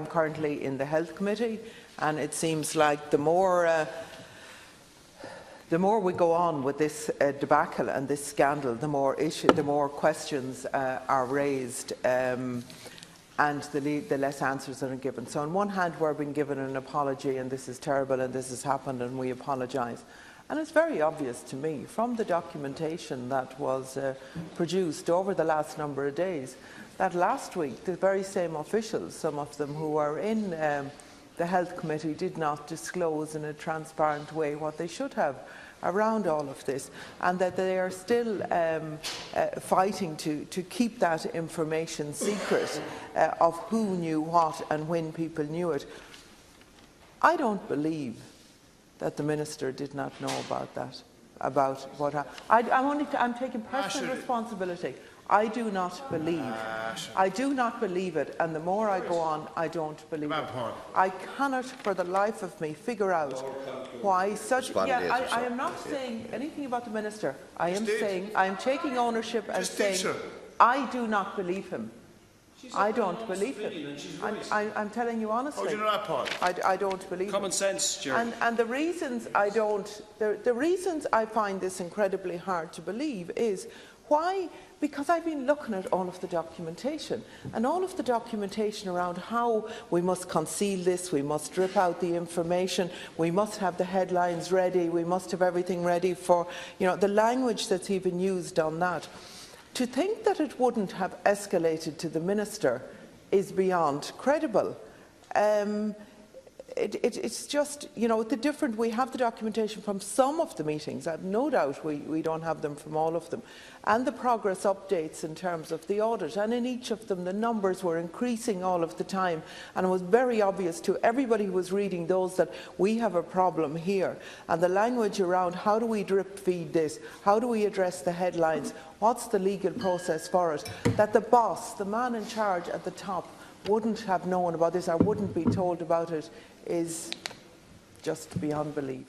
currently in the Health Committee, and it seems like the more we go on with this debacle and this scandal, the more questions are raised, and the less answers are given. So on one hand, we're being given an apology, and this is terrible, and this has happened, and we apologise. And it's very obvious to me from the documentation that was produced over the last number of days that last week the very same officials, some of them who are in the Health Committee, did not disclose in a transparent way what they should have around all of this, and that they are still fighting to keep that information secret of who knew what and when people knew it. I don't believe that the Minister did not know about that, about what I'm taking personal responsibility. I do not believe it, and the more I go on, I don't believe it. I cannot for the life of me figure out why such... I am not saying anything about the Minister. I am saying, I am taking ownership and saying, I do not believe him. I don't believe him. I'm telling you honestly. Oh, do you know that part? I don't believe Common sense, Jerry. And the reasons I don't, the reasons I find this incredibly hard to believe is why. Because I've been looking at all of the documentation, and all of the documentation around how we must conceal this, we must strip out the information, we must have the headlines ready, we must have everything ready for, the language that's even used on that. To think that it wouldn't have escalated to the Minister is beyond credible. It's just, we have the documentation from some of the meetings. I have no doubt we don't have them from all of them. And the progress updates in terms of the audit. And in each of them, the numbers were increasing all of the time. And it was very obvious to everybody who was reading those that we have a problem here. And the language around how do we drip feed this? How do we address the headlines? What's the legal process for it? That the boss, the man in charge at the top, wouldn't have known about this or wouldn't be told about it is just beyond belief.